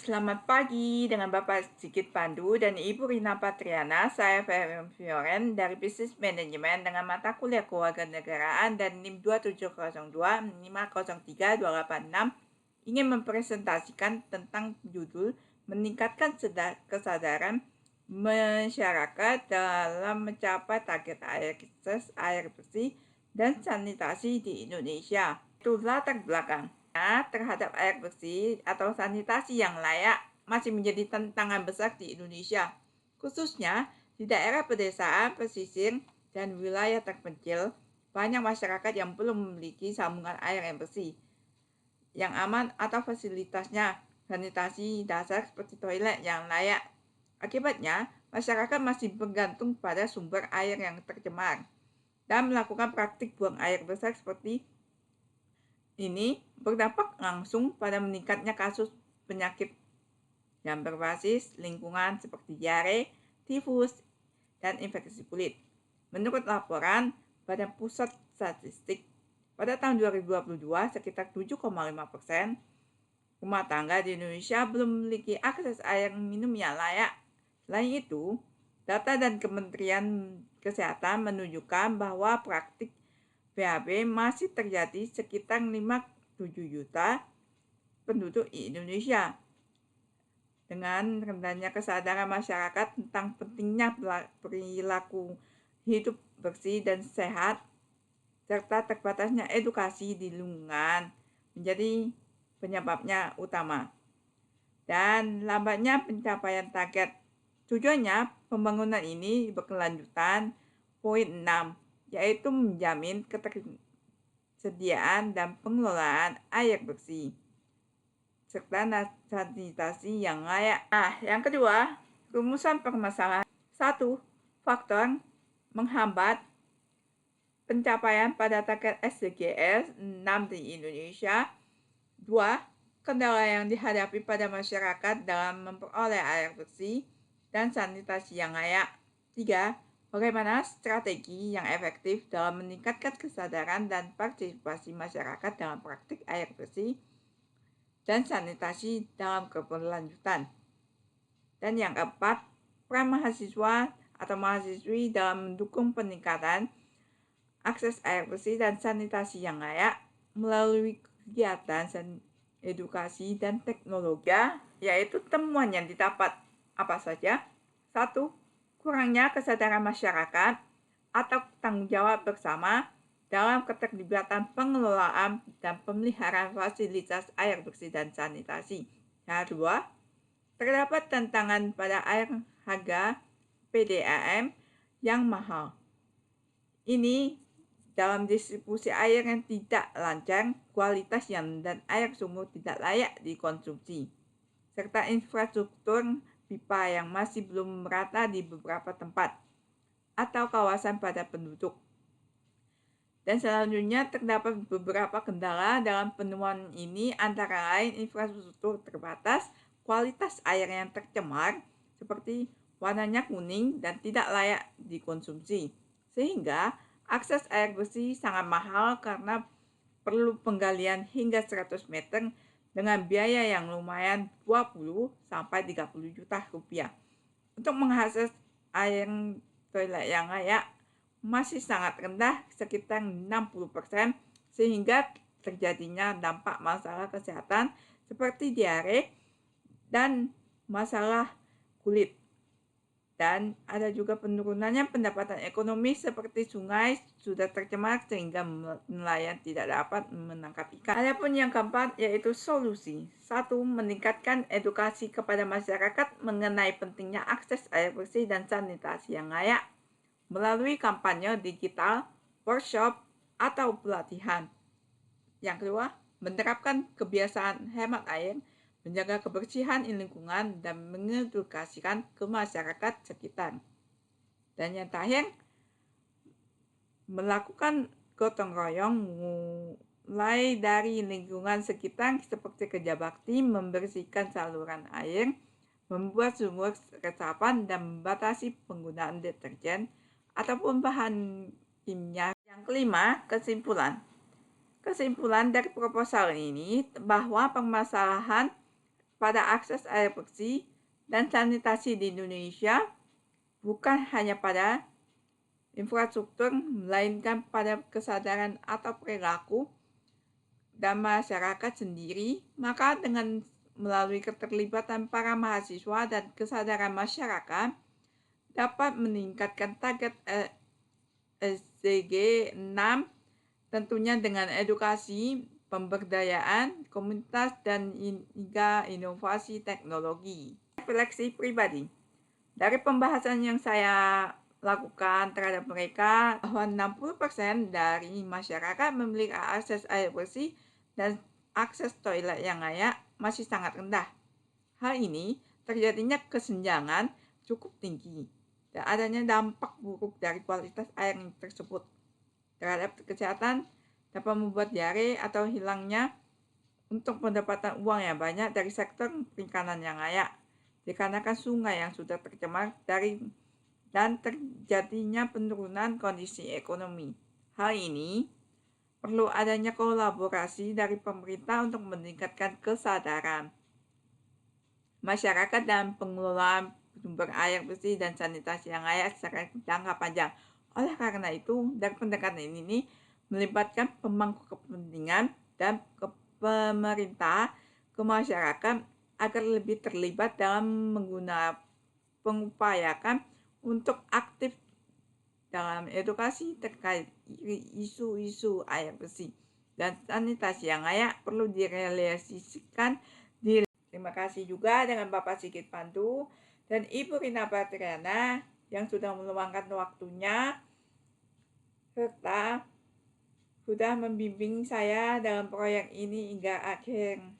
Selamat pagi dengan Bapak Sigit Pandu dan Ibu Rina Patriana. Saya Fioren dari Bisnis Manajemen dengan mata kuliah Kewarganegaraan dan NIM 2702 503 286 ingin mempresentasikan tentang judul meningkatkan kesadaran masyarakat dalam mencapai target akses air bersih dan sanitasi di Indonesia. Itu latar belakang terhadap air bersih atau sanitasi yang layak masih menjadi tantangan besar di Indonesia, khususnya di daerah pedesaan, pesisir, dan wilayah terpencil. Banyak masyarakat yang belum memiliki sambungan air yang bersih, yang aman atau fasilitasnya sanitasi dasar seperti toilet yang layak. Akibatnya, masyarakat masih bergantung pada sumber air yang tercemar dan melakukan praktik buang air besar seperti ini berdampak langsung pada meningkatnya kasus penyakit yang berbasis lingkungan seperti diare, tifus, dan infeksi kulit. Menurut laporan Badan Pusat Statistik, pada tahun 2022 sekitar 7,5% rumah tangga di Indonesia belum memiliki akses air minum yang layak. Selain itu, data dan Kementerian Kesehatan menunjukkan bahwa praktik PHB masih terjadi sekitar 5,7 juta penduduk Indonesia. Dengan rendahnya kesadaran masyarakat tentang pentingnya perilaku hidup bersih dan sehat, serta terbatasnya edukasi di lingkungan menjadi penyebabnya utama. Dan lambatnya pencapaian target. Tujuannya pembangunan ini berkelanjutan. Poin 6, yaitu menjamin ketersediaan dan pengelolaan air bersih serta sanitasi yang layak. Yang kedua, rumusan permasalahan. 1. Faktor menghambat pencapaian pada target SDGs 6 di Indonesia. 2. Kendala yang dihadapi pada masyarakat dalam memperoleh air bersih dan sanitasi yang layak. 3. Bagaimana strategi yang efektif dalam meningkatkan kesadaran dan partisipasi masyarakat dalam praktik air bersih dan sanitasi dalam keberlanjutan. Dan yang keempat, peran mahasiswa atau mahasiswi dalam mendukung peningkatan akses air bersih dan sanitasi yang layak melalui kegiatan edukasi dan teknologi, yaitu temuan yang didapat apa saja. 1. Kurangnya kesadaran masyarakat atau tanggung jawab bersama dalam keterlibatan pengelolaan dan pemeliharaan fasilitas air bersih dan sanitasi. Yang kedua, terdapat tantangan pada air harga PDAM yang mahal. Ini dalam distribusi air yang tidak lancar, kualitas dan air sumur tidak layak dikonsumsi, serta infrastruktur pipa yang masih belum merata di beberapa tempat atau kawasan padat penduduk. Dan selanjutnya terdapat beberapa kendala dalam penemuan ini, antara lain infrastruktur terbatas, kualitas air yang tercemar seperti warnanya kuning dan tidak layak dikonsumsi, sehingga akses air bersih sangat mahal karena perlu penggalian hingga 100 meter dengan biaya yang lumayan 20-30 juta rupiah. Untuk mengakses air toilet yang layak masih sangat rendah, sekitar 60%, sehingga terjadinya dampak masalah kesehatan seperti diare dan masalah kulit. Dan ada juga penurunannya pendapatan ekonomi seperti sungai sudah tercemar sehingga nelayan tidak dapat menangkap ikan. Adapun yang keempat yaitu solusi. 1. Meningkatkan edukasi kepada masyarakat mengenai pentingnya akses air bersih dan sanitasi yang layak melalui kampanye digital, workshop, atau pelatihan. Yang kedua, menerapkan kebiasaan hemat air, menjaga kebersihan lingkungan, dan mengedukasikan ke masyarakat sekitar. Dan yang terakhir, melakukan gotong royong mulai dari lingkungan sekitar seperti kerja bakti, membersihkan saluran air, membuat sumur resapan, dan membatasi penggunaan deterjen ataupun bahan kimia. Yang kelima, kesimpulan dari proposal ini bahwa permasalahan pada akses air bersih dan sanitasi di Indonesia bukan hanya pada infrastruktur, melainkan pada kesadaran atau perilaku dan masyarakat sendiri. Maka dengan melalui keterlibatan para mahasiswa dan kesadaran masyarakat dapat meningkatkan target SDG 6, tentunya dengan edukasi, pemberdayaan komunitas, dan hingga inovasi teknologi. Refleksi pribadi. Dari pembahasan yang saya lakukan terhadap mereka, bahwa 60% dari masyarakat memiliki akses air bersih dan akses toilet yang layak masih sangat rendah. Hal ini terjadinya kesenjangan cukup tinggi dan adanya dampak buruk dari kualitas air tersebut terhadap kesehatan, dapat membuat diare atau hilangnya untuk pendapatan uang yang banyak dari sektor perikanan yang layak, dikarenakan sungai yang sudah tercemar dan terjadinya penurunan kondisi ekonomi. Hal ini perlu adanya kolaborasi dari pemerintah untuk meningkatkan kesadaran masyarakat dan pengelolaan sumber air bersih dan sanitasi yang layak secara jangka panjang. Oleh karena itu, dari pendekatan ini melibatkan pemangku kepentingan dan pemerintah ke masyarakat agar lebih terlibat dalam pengupayakan untuk aktif dalam edukasi terkait isu-isu air bersih dan sanitasi yang layak perlu direalisasikan. Terima kasih juga dengan Bapak Sigit Pandu dan Ibu Rina Batriana yang sudah meluangkan waktunya serta sudah membimbing saya dalam proyek ini hingga akhir.